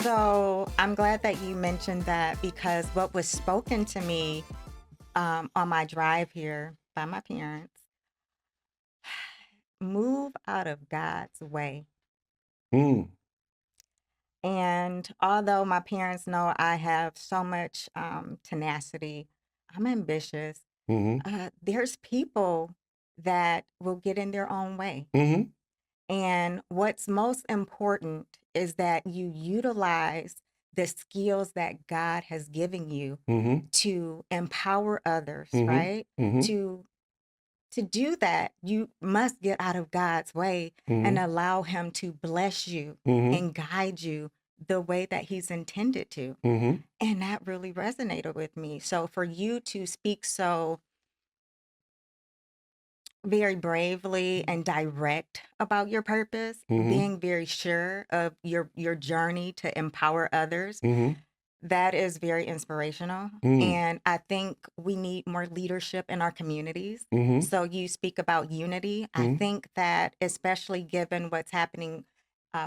So I'm glad that you mentioned that because what was spoken to me on my drive here by my parents, move out of God's way. Mm, And although my parents know I have so much tenacity, I'm ambitious. mhm, There's people that will get in their own way. mhm, And what's most important is that you utilize the skills that God has given you mhm, to empower others, mhm, right? mhm, To to do that, you must get out of God's way and mhm, allow him to bless you mhm, and guide you the way that he's intended to. mhm, And that really resonated with me. So for you to speak so very bravely and direct about your purpose, mhm, being very sure of your journey to empower others, mhm, that is very inspirational. mm, And I think we need more leadership in our communities. mhm, So you speak about unity. I mhm, think that especially given what's happening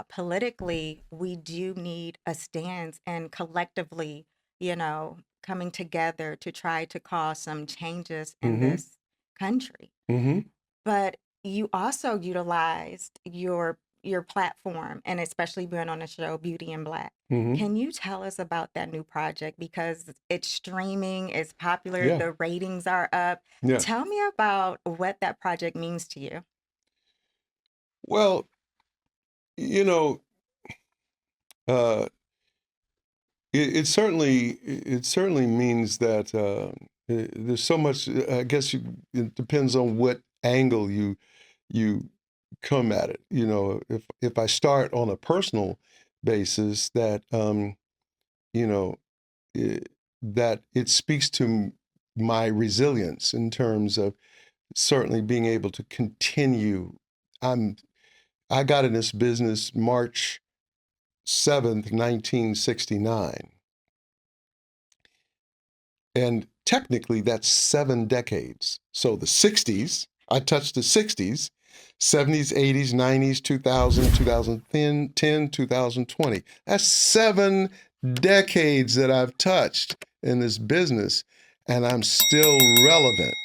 politically, we do need a stance and collectively, coming together to try to cause some changes in mhm, this country. mhm. But you also utilized your platform and especially being on the show Beauty in Black. Mhm. Can you tell us about that new project because it's streaming, it's popular, Yeah, the ratings are up. yeah. Tell me about what that project means to you. Well, you know, uh, it certainly means that there's so much. I guess it depends on what angle you come at it. If I start on a personal basis, you know, i- that it speaks to my resilience in terms of certainly being able to continue. I'm I got in this business March 7th, 1969, and technically that's 7 decades. So the 60s, I touched the 60s, 70s, 80s, 90s, 2000, 2010, 2020. That's 7 decades that I've touched in this business, and I'm still relevant.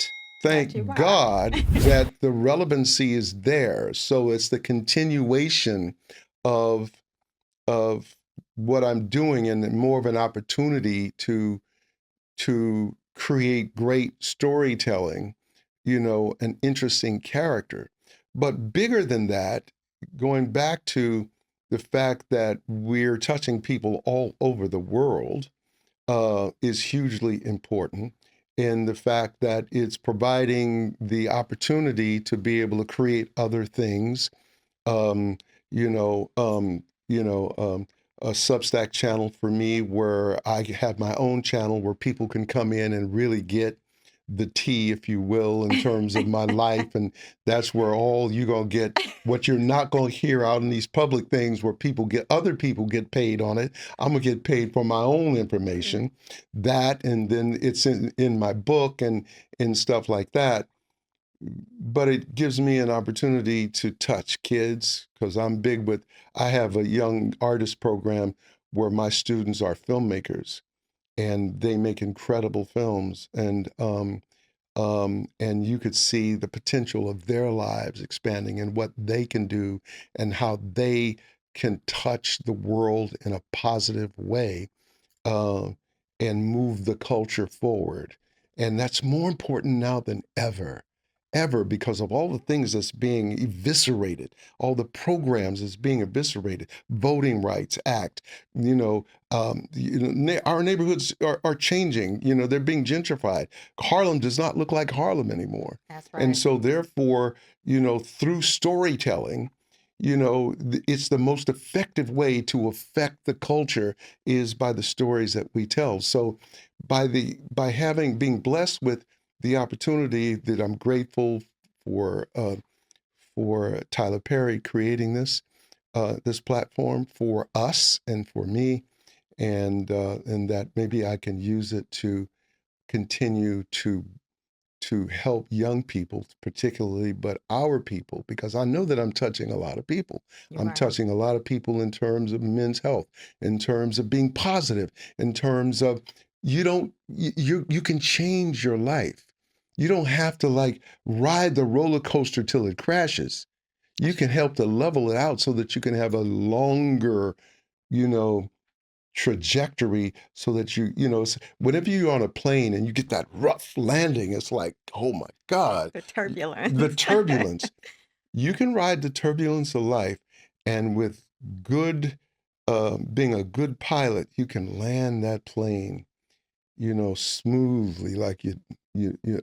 That you Thank are. God that the relevancy is there. So it's the continuation of of what I'm doing and more of an opportunity to create great storytelling, an interesting character. But bigger than that, going back to the fact that we're touching people all over the world is hugely important. And the fact that it's providing the opportunity to be able to create other things, um, you know, um, you know, um, a Substack channel for me where I have my own channel where people can come in and really get the tea, if you will, in terms of my life. And that's where all you're going to get what you're not going to hear out in these public things where other people get paid on it. I'm going to get paid for my own information. That, and then it's in my book and stuff like that, but it gives me an opportunity to touch kids because I have a young artist program where my students are filmmakers and they make incredible films. And you could see the potential of their lives expanding and what they can do and how they can touch the world in a positive way, uh, and move the culture forward. And that's more important now than ever, because of all the things that's being eviscerated, all the programs that's being eviscerated, Voting Rights Act, our neighborhoods are changing, they're being gentrified. Harlem does not look like Harlem anymore. That's And right. so therefore, through storytelling, it's the most effective way to affect the culture is by the stories that we tell. So by having being blessed with the opportunity that I'm grateful for for Tyler Perry creating this platform for us and for me, and that maybe I can use it to continue to help young people, particularly, but our people, because I know that I'm touching a lot of people. You I'm are. touching a lot of people in terms of men's health, in terms of being positive, in terms of you can change your life. You don't have to like ride the roller coaster till it crashes. You That's can true. help to level it out so that you can have a longer, you know, trajectory so that whenever you're on a plane and you get that rough landing, it's like, oh my God, The the turbulence. turbulence. You can ride the turbulence of life, and with good, being a good pilot, you can land that plane, smoothly, like it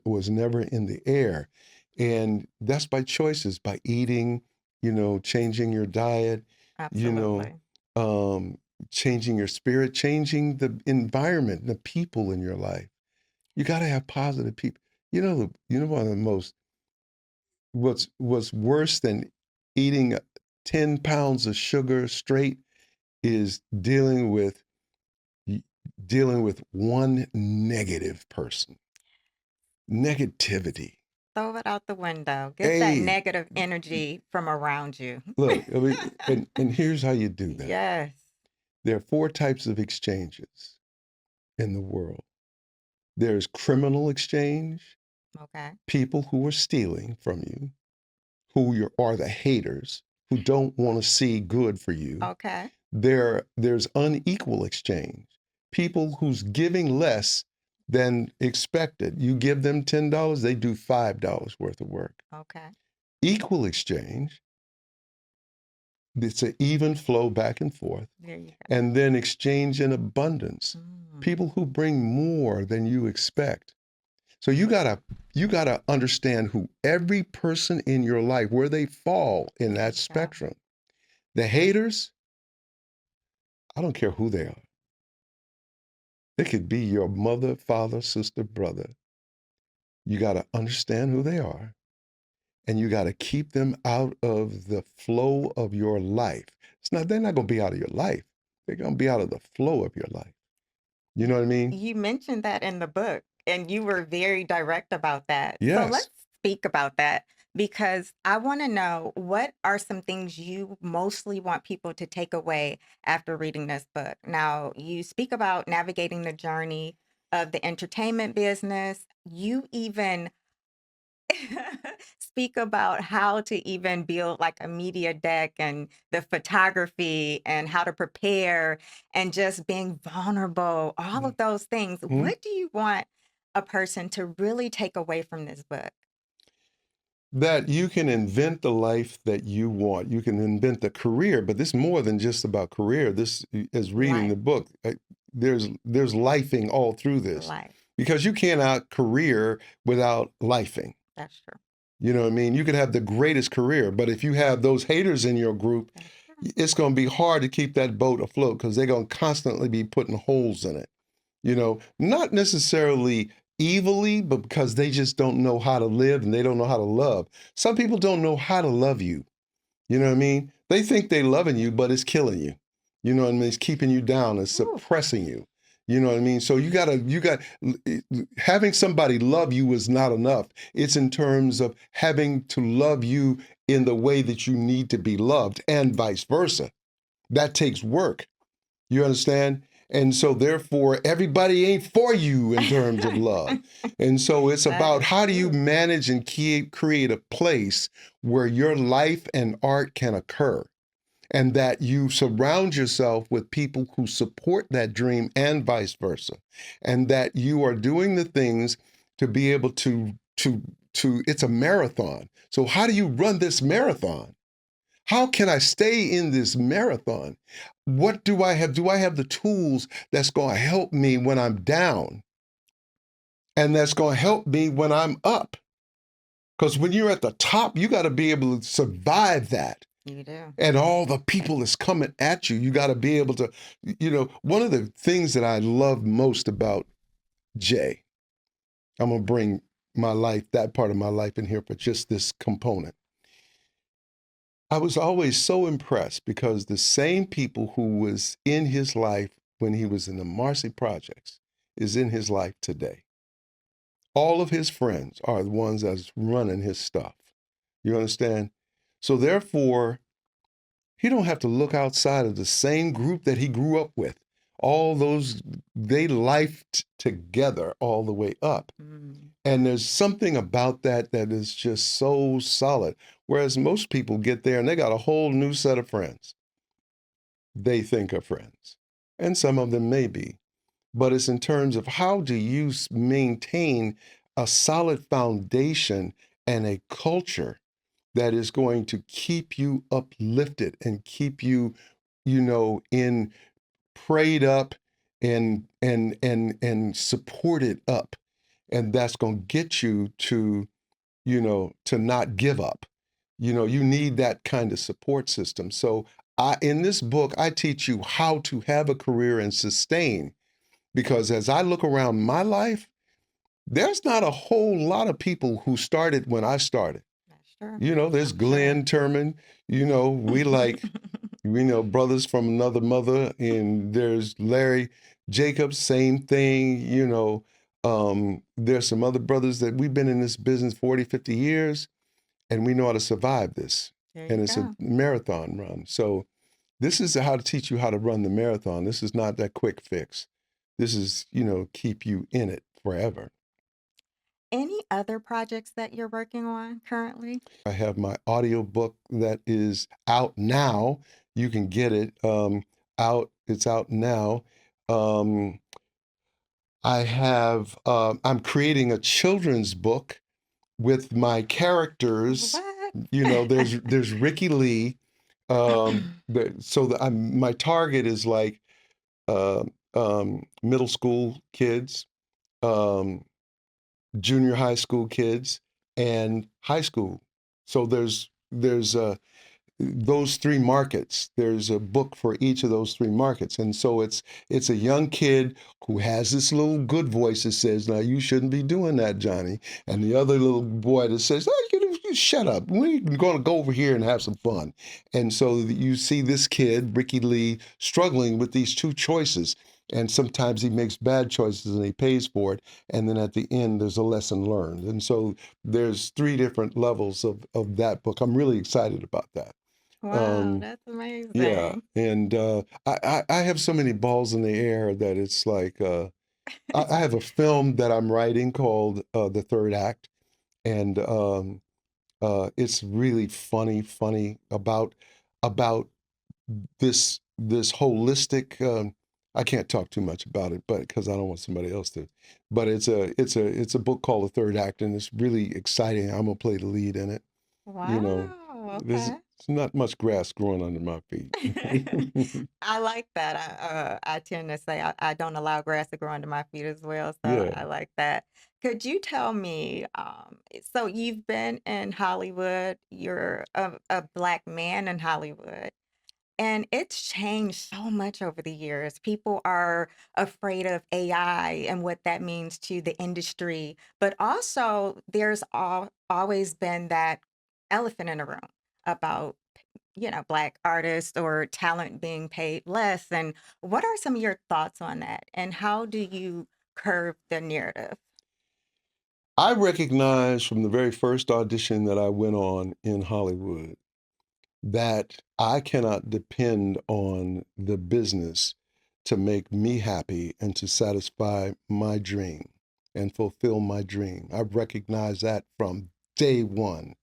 was never in the air. And that's by choices, by eating, changing your diet, you know, Absolutely. um, changing your spirit, changing the environment, the people in your life. You got to have positive people. One of the most, what's worse than eating 10 pounds of sugar straight is dealing with one negative person. Negativity. Throw it out the window. Get that Hey, negative energy from around you. look, I mean, and here's how you do that. Yes. There are four types of exchanges in the world. There's criminal exchange, Okay. people who are stealing from you, are the haters, who don't want to see good for you. Okay. There's unequal exchange, people who's giving less than expected. You give them $10, they do $5 worth of work. Okay. Equal exchange, it's an even flow back and forth. There you go. And then exchange in abundance, Mm, people who bring more than you expect. So you gotta understand who every person in your life, where they fall in there that you go. spectrum. The haters, I don't care who they are. They could be your mother, father, sister, brother. You gotta understand who they are, and you gotta keep them out of the flow of your life. They're not gonna be out of your life. They're gonna be out of the flow of your life. You know what I mean? You mentioned that in the book, and you were very direct about that. So Yes. let's speak about that because I want to know what are some things you mostly want people to take away after reading this book. Now, you speak about navigating the journey of the entertainment business. You even speak about how to even build like a media deck and the photography and how to prepare and just being vulnerable, all of those things. Mhm. What do you want a person to really take away from this book? That you can invent the life that you want. You can invent the career, but this is more than just about career. This is reading the Life, book. There's lifing all through this, life. because you cannot career without lifing. That's true. You know what I mean? You could have the greatest career, but if you have those haters in your group, That's true. it's going to be hard to keep that boat afloat, because they're going to constantly be putting holes in it. Not necessarily evilly, but because they just don't know how to live and they don't know how to love. Some people don't know how to love you. You know what I mean? They think they loving you, but it's killing you. You know what I mean? It's keeping you down, it's Ooh, suppressing you. You know what I mean? So having somebody love you is not enough. It's in terms of having to love you in the way that you need to be loved, and vice versa. That takes work. You understand? And so therefore, everybody ain't for you in terms of love. And so it's that about is how do you true. manage and create a place where your life and art can occur, and that you surround yourself with people who support that dream and vice versa. And that you are doing the things to be able to it's a marathon. So how do you run this marathon? How can I stay in this marathon? What do I have? Do I have the tools that's going to help me when I'm down, and that's going to help me when I'm up? Because when you're at the top, you got to be able to survive that. You do. And all the people that's coming at you, you got to be able to, one of the things that I love most about Jay, I'm going to bring that part of my life in here for just this component. I was always so impressed because the same people who was in his life when he was in the Marcy Projects is in his life today. All of his friends are the ones that's running his stuff. You understand? So therefore, he don't have to look outside of the same group that he grew up with. All those, they lifed together all the way up. Mm. And there's something about that that is just so solid. Whereas most people get there and they got a whole new set of friends they think are friends. And some of them may be. But it's in terms of how do you maintain a solid foundation and a culture that is going to keep you uplifted and keep you, in prayed up and supported up. And that's going to get you to, to not give up. You need that kind of support system. So in this book, I teach you how to have a career and sustain, because as I look around my life, there's not a whole lot of people who started when I started. That's true. There's I'm sure. Glenn Turman, we like, we know brothers from another mother, and there's Larry Jacobs, same thing, there's some other brothers that we've been in this business 40, 50 years, and we know how to survive this. There And you it's a go. marathon run. So this is how to teach you how to run the marathon. This is not that quick fix. This is, keep you in it forever. Any other projects that you're working on currently? I have my audiobook that is out now. You can get it it's out now. Um, I'm creating a children's book with my characters. What? There's Ricky Lee. My target is like uh, middle school kids, um, junior high school kids, and high school. So there's those three markets. There's a book for each of those three markets. And so it's a young kid who has this little good voice that says, now you shouldn't be doing that, Johnny. And the other little boy that says, oh, you shut up. We're going to go over here and have some fun. And so you see this kid, Ricky Lee, struggling with these two choices. And sometimes he makes bad choices and he pays for it. And then at the end, there's a lesson learned. And so there's three different levels of that book. I'm really excited about that. Wow, Um, that's yeah, amazing. and I have so many balls in the air that it's like I have a film that I'm writing called The Third Act, and it's really funny about this holistic. I can't talk too much about it, but because I don't want somebody else to. But it's a book called The Third Act, and it's really exciting. I'm gonna play the lead in it. You know, Wow, there's okay. not much grass growing under my feet. I like that. I tend to say I don't allow grass to grow under my feet as well, so Yeah. I like that. Could you tell me, so you've been in Hollywood, you're a black man in Hollywood. And it's changed so much over the years. People are afraid of AI and what that means to the industry. But also, there's always been that elephant in the room about, Black artists or talent being paid less. And what are some of your thoughts on that? And how do you curve the narrative? I recognized from the very first audition that I went on in Hollywood that I cannot depend on the business to make me happy and to satisfy my dream and fulfill my dream. I recognize that from day one.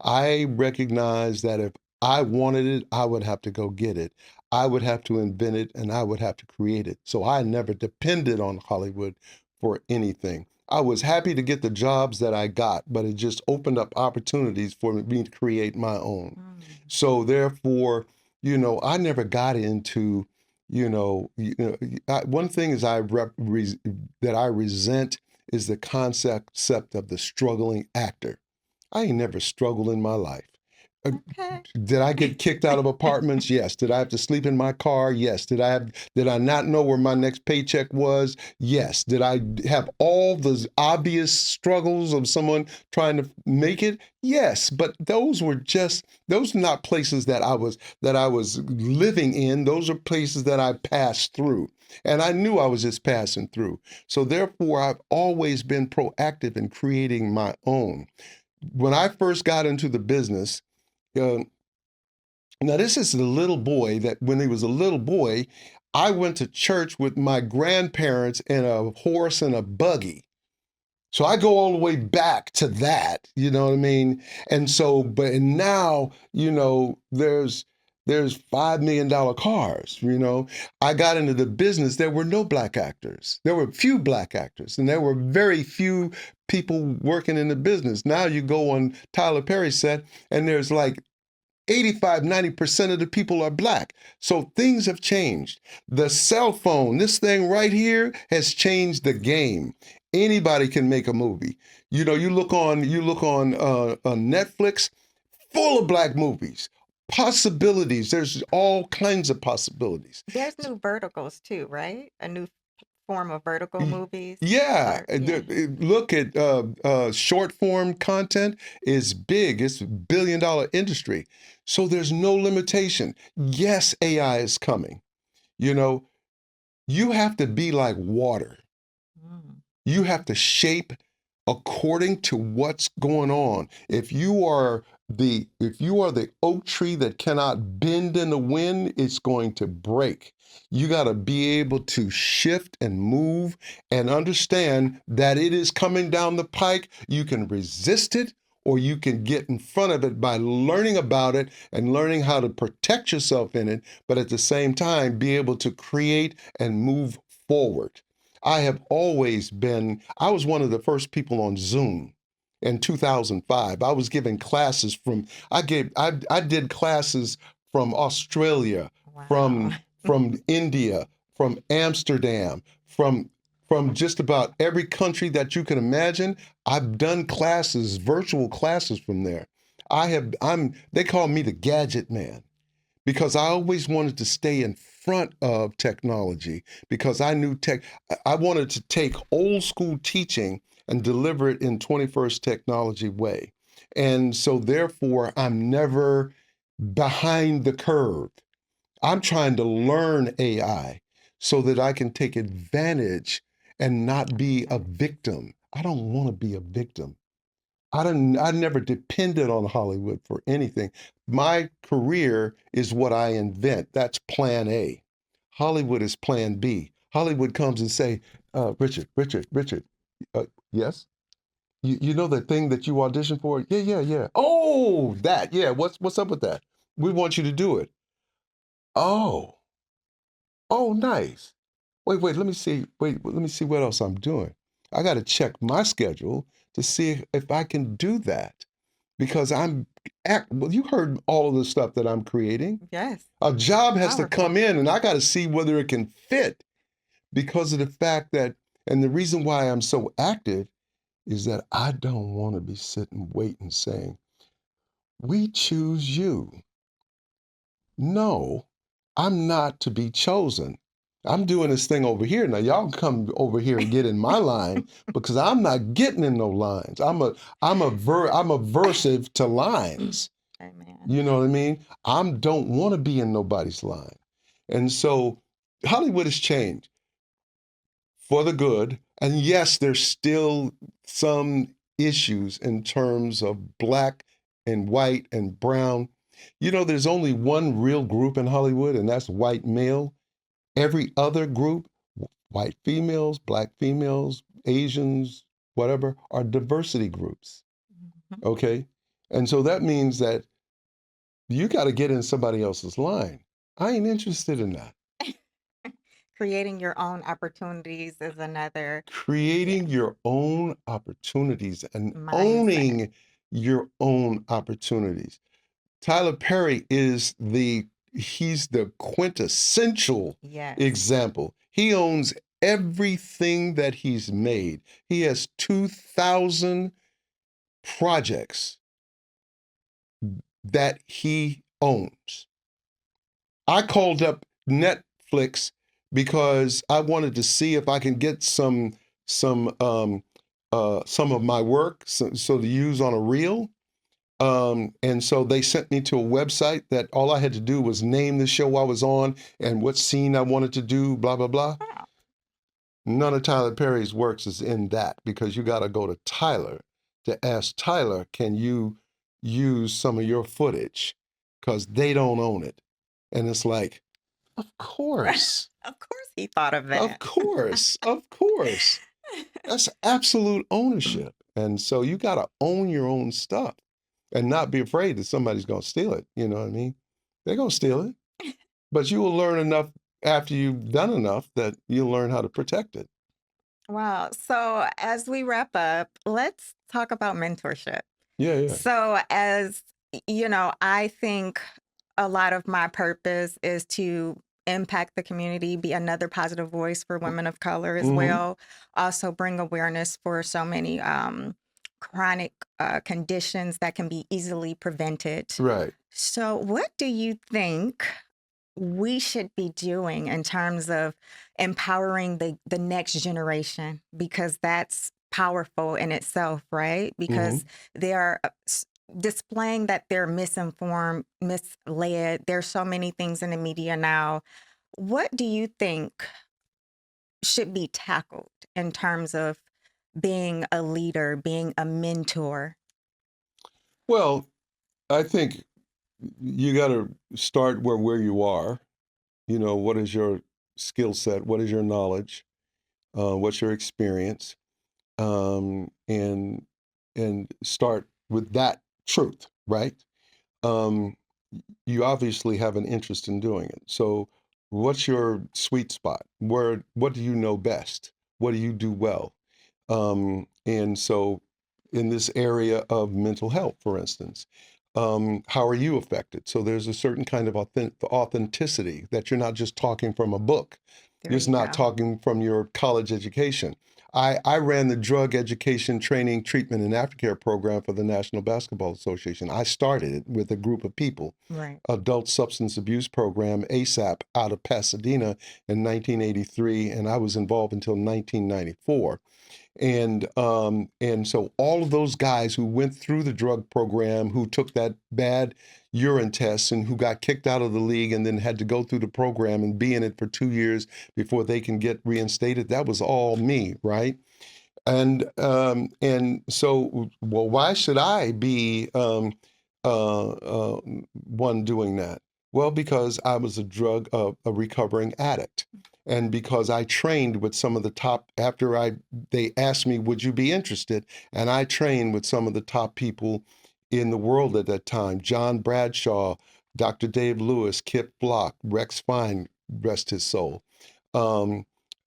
I recognize that if I wanted it, I would have to go get it. I would have to invent it and I would have to create it. So I never depended on Hollywood for anything. I was happy to get the jobs that I got, but it just opened up opportunities for me to create my own. Mm. So therefore, I never got into, one thing is that I resent is the concept of the struggling actor. I ain't never struggled in my life. Uh, Okay. Did I get kicked out of apartments? Yes. Did I have to sleep in my car? Yes. Did I not know where my next paycheck was? Yes. Did I have all the obvious struggles of someone trying to make it? Yes. But those are not places that I was living in. Those are places that I passed through. And I knew I was just passing through. So therefore, I've always been proactive in creating my own. When I first got into the business, uh, now, this is the little boy that when he was a little boy, I went to church with my grandparents in a horse and a buggy. So I go all the way back to that, you know what I mean? And so, but and now, there's $5 million cars, I got into the business, there were no black actors. There were few black actors, and there were very few people working in the business. Now you go on Tyler Perry's set, and there's like 85, 90% of the people are black. So things have changed. The cell phone, this thing right here, has changed the game. Anybody can make a movie. You look on Netflix, full of black movies. Possibilities. There's all kinds of possibilities. There's new verticals too, right? A new form of vertical movies. Yeah, Or yeah. look at short form content is big. It's $1 billion industry. So there's no limitation. Yes, AI is coming. You know, you have to be like water. Mm. You have to shape according to what's going on. If you are the oak tree that cannot bend in the wind, it's going to break. You got to be able to shift and move and understand that it is coming down the pike. You can resist it or you can get in front of it by learning about it and learning how to protect yourself in it, but at the same time be able to create and move forward. I was one of the first people on Zoom in 2005. I did classes from Australia, Wow. from India, from Amsterdam, from just about every country that you can imagine. I've done classes, virtual classes from there. They call me the gadget man because I always wanted to stay in front of technology because I wanted to take old school teaching and deliver it in 21st technology way. And so therefore I'm never behind the curve. I'm trying to learn AI so that I can take advantage and not be a Okay. victim. I don't want to be a victim. I never depended on Hollywood for anything. My career is what I invent. That's plan A. Hollywood is plan B. Hollywood comes and say, Richard, yes? You know the thing that you auditioned for? Yeah, yeah, yeah. Oh, that, yeah. What's up with that? We want you to do it. Oh, oh, nice. Wait, let me see. Let me see what else I'm doing. I got to check my schedule to see if I can do that because well, you heard all of the stuff that I'm creating. Yes. A job has to Powerful. come in and I got to see whether it can fit because of the fact that, and the reason why I'm so active is that I don't want to be sitting waiting saying, we choose you. No, I'm not to be chosen. I'm doing this thing over here. Now y'all come over here and get in my line because I'm not getting in no lines. I'm aversive to lines. Amen. You know what I mean? I don't want to be in nobody's line. And so Hollywood has changed for the good. And yes, there's still some issues in terms of black and white and brown. There's only one real group in Hollywood, and that's white male. Every other group, white females, black females, Asians, whatever, are diversity groups. Mhm. Okay? And so that means that you got to get in somebody else's line. I ain't interested in that. Creating your own opportunities is another, yeah, Creating your own opportunities and mindset. owning your own opportunities. Tyler Perry he's the quintessential Yes. example. He owns everything that he's made. He has 2,000 projects that he owns. I called up Netflix because I wanted to see if I can get some of my work so to use on a reel. And so they sent me to a website that all I had to do was name the show I was on and what scene I wanted to do, blah, blah, blah. Oh, None of Tyler Perry's works is in that because you got to go to Tyler to ask Tyler, can you use some of your footage? Because they don't own it. And it's like, of course, of course he thought of of that. course, of course. That's absolute ownership. And so you got to own your own stuff and not be afraid that somebody's going to steal it. You know what I mean? They're going to steal it, but you will learn enough after you've done enough that you'll learn how to protect it. Wow. So as we wrap up, let's talk about mentorship. Yeah, yeah. So, as you know, I think a lot of my purpose is to impact the community, be another positive voice for women of color as Mm-hmm. well. Also, bring awareness for so many chronic conditions that can be easily prevented. Right. So, what do you think we should be doing in terms of empowering the next generation, because that's powerful in itself, right? Mm-hmm. Because they are displaying that they're misinformed, misled. There's so many things in the media now. What do you think should be tackled in terms of being a leader, being a mentor? Well, I think you got to start where you are. You know, what is your skill set? What is your knowledge? What's your experience? And start with that truth, right? Um, you obviously have an interest in doing it. So, what's your sweet spot? What do you know best? What do you do well? And so, in this area of mental health, for instance, how are you affected? So, there's a certain kind of authenticity that you're not just talking from a book, There you're just you not go. talking from your college education. I ran the drug education training treatment and aftercare program for the National Basketball Association. I started it with a group of people, Right. adult substance abuse program, ASAP, out of Pasadena in 1983, and I was involved until 1994. And so all of those guys who went through the drug program, who took that bad urine test and who got kicked out of the league and then had to go through the program and be in it for 2 years before they can get reinstated, that was all me, right? And so, well, why should I be one doing that? Well, because I was a recovering addict, and because I trained with some of the top. After they asked me, "Would you be interested?" and I trained with some of the top people in the world at that time: John Bradshaw, Dr. Dave Lewis, Kip Block, Rex Fine, rest his soul. Um,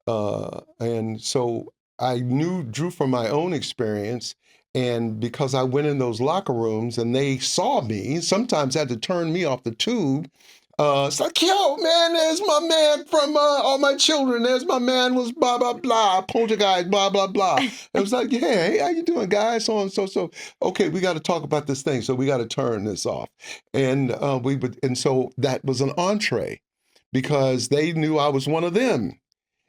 and so I drew from my own experience. And because I went in those locker rooms and they saw me, sometimes had to turn me off the tube. It's like, yo, man, there's my man from All My Children. There's my man was blah, blah, blah, poltergeist, blah, blah, blah. It was like, hey, how you doing, guys? So and so, so. Okay, we got to talk about this thing. So we got to turn this off. And so that was an entree because they knew I was one of them.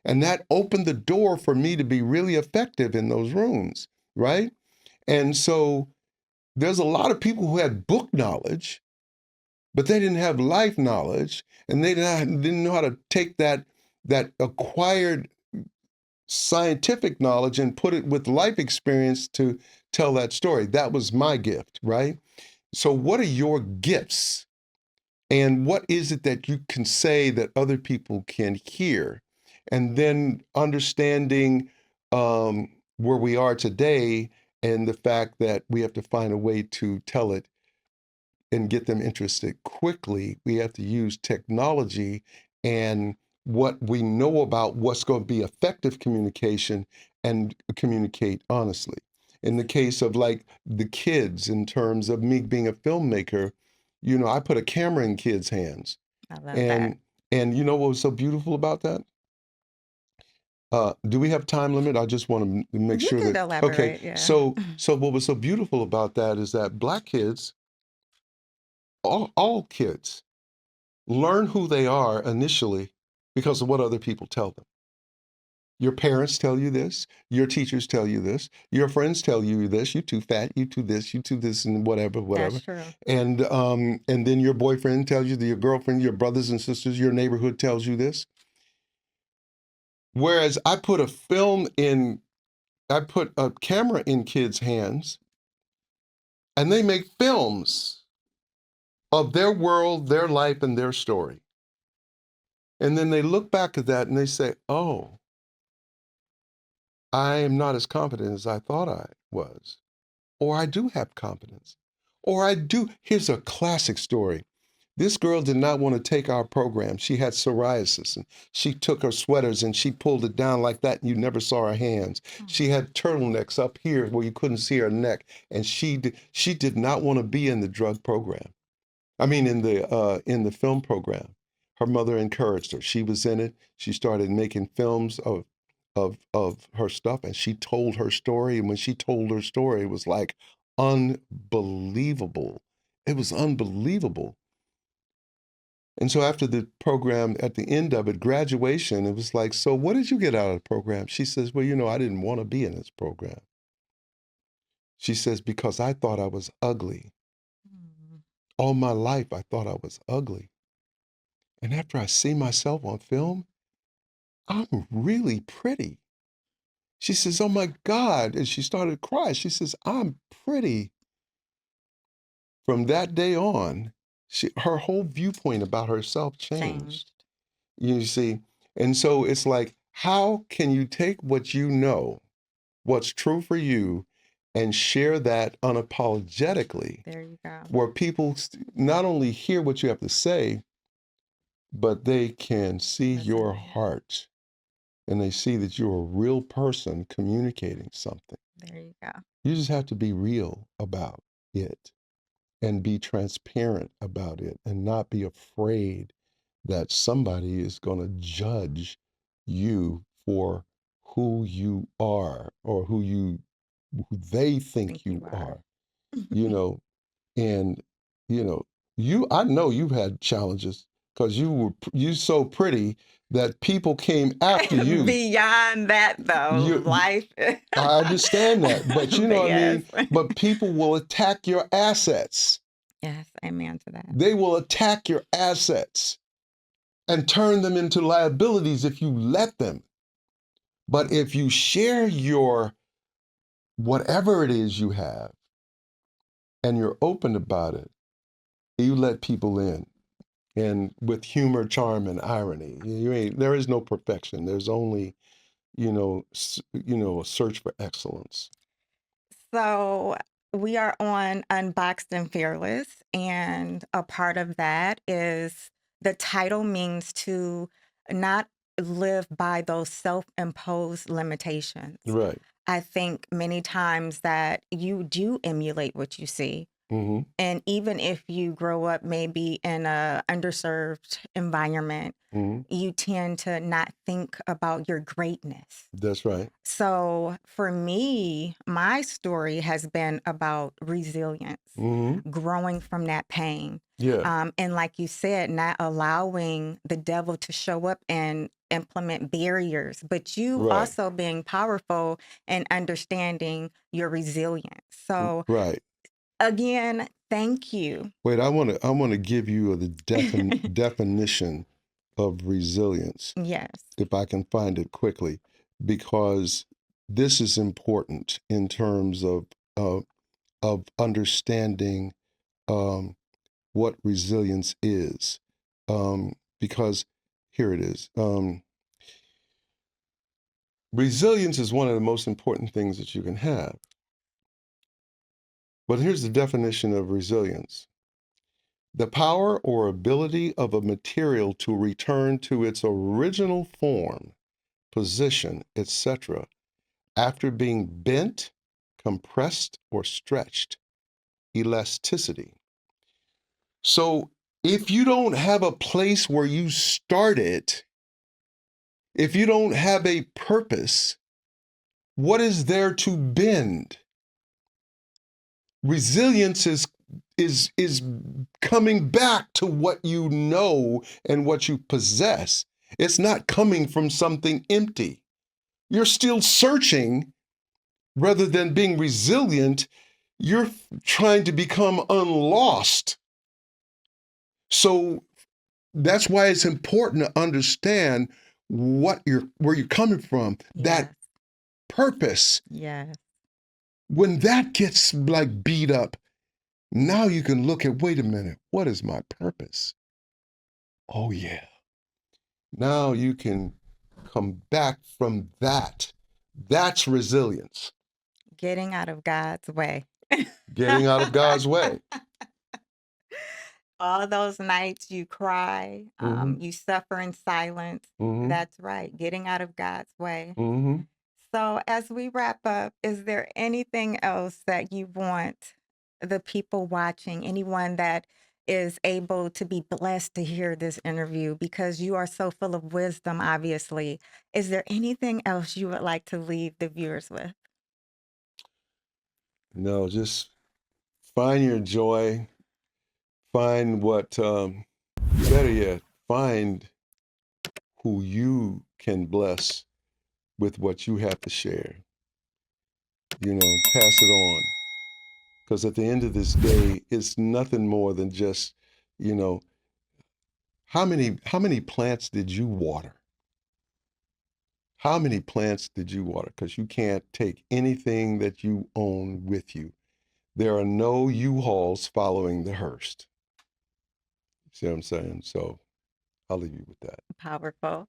And that opened the door for me to be really effective in those rooms, right? And so there's a lot of people who had book knowledge, but they didn't have life knowledge, and they didn't know how to take that acquired scientific knowledge and put it with life experience to tell that story. That was my gift, right? So what are your gifts? And what is it that you can say that other people can hear? And then understanding where we are today and the fact that we have to find a way to tell it and get them interested quickly. We have to use technology and what we know about what's going to be effective communication and communicate honestly. In the case of like the kids, in terms of me being a filmmaker, you know, I put a camera in kids' hands. I love that. And you know what was so beautiful about that? Do we have time limit? I just want to make You sure could that, okay. elaborate, yeah. So what was so beautiful about that is that black kids all kids learn who they are initially because of what other people tell them. Your parents tell you this, your teachers tell you this, your friends tell you this, you too fat, you too this, and whatever, That's whatever. true. And then your boyfriend tells you, your girlfriend, your brothers and sisters, your neighborhood tells you this. Whereas I put a camera in kids' hands, and they make films of their world, their life, and their story. And then they look back at that and they say, oh, I am not as confident as I thought I was. Or I do have confidence. Or I do. Here's a classic story. This girl did not want to take our program. She had psoriasis, and she took her sweaters and she pulled it down like that, and you never saw her hands. She had turtlenecks up here where you couldn't see her neck, and she did not want to be in the drug program. I mean, in the film program. Her mother encouraged her. She was in it. She started making films of her stuff, and she told her story. And when she told her story, it was like unbelievable. It was unbelievable. And so after the program, at the end of it, graduation, it was like, so what did you get out of the program? She says, well, I didn't want to be in this program. She says, because I thought I was ugly. All my life, I thought I was ugly. And after I see myself on film, I'm really pretty. She says, oh my God. And she started to cry. She says, I'm pretty. From that day on, her whole viewpoint about herself changed. You see? And so it's like, how can you take what you know, what's true for you, and share that unapologetically? There you go. Where people not only hear what you have to say, but they can see your heart, and they see that you're a real person communicating something. There you go. You just have to be real about it and be transparent about it and not be afraid that somebody is going to judge you for who you are or who they think you are. And I know you've had challenges because you so pretty that people came after you. Beyond that, though, life. I understand that, but you know what yes. I mean? But people will attack your assets. Yes, amen to that. They will attack your assets and turn them into liabilities if you let them. But if you share your whatever it is you have and you're open about it, you let people in. And with humor, charm, and irony, there is no perfection. There's only, a search for excellence. So we are on Unboxed and Fearless, and a part of that is the title means to not live by those self-imposed limitations. Right. I think many times that you do emulate what you see. Mm-hmm. And even if you grow up maybe in a underserved environment, you tend to not think about your greatness. That's right. So for me, my story has been about resilience, growing from that pain. Yeah. And like you said, not allowing the devil to show up and implement barriers, but you also being powerful and understanding your resilience. So again, thank you. Wait, I want to give you the definition of resilience. Yes. If I can find it quickly, because this is important in terms of understanding what resilience is. Because here it is. Resilience is one of the most important things that you can have. But here's the definition of resilience. The power or ability of a material to return to its original form, position, etc., after being bent, compressed, or stretched. Elasticity. So if you don't have a place where you started, if you don't have a purpose, what is there to bend? Resilience is is coming back to what you know and what you possess. It's not coming from something empty. You're still searching rather than being resilient. You're trying to become unlost. So that's why it's important to understand where you're coming from. That Yes. purpose, Yes. when that gets like beat up, now you can look at, wait a minute, what is my purpose? Oh yeah. Now you can come back from that. That's resilience. Getting out of God's way. Getting out of God's way. All those nights you cry, Mm-hmm. you suffer in silence. Mm-hmm. That's right. Getting out of God's way. Mm-hmm. So, as we wrap up, is there anything else that you want the people watching, anyone that is able to be blessed to hear this interview because you are so full of wisdom, obviously? Is there anything else you would like to leave the viewers with? No, just find your joy. Find what, better yet, find who you can bless with what you have to share. Pass it on. Because at the end of this day, it's nothing more than just, you know, how many plants did you water? How many plants did you water? Because you can't take anything that you own with you. There are no U-Hauls following the hearse. See what I'm saying? So I'll leave you with that. Powerful.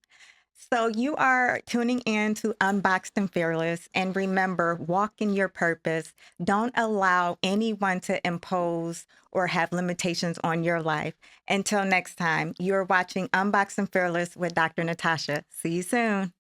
So you are tuning in to Unboxed and Fearless. And remember, walk in your purpose. Don't allow anyone to impose or have limitations on your life. Until next time, you're watching Unboxed and Fearless with Dr. Natasha. See you soon.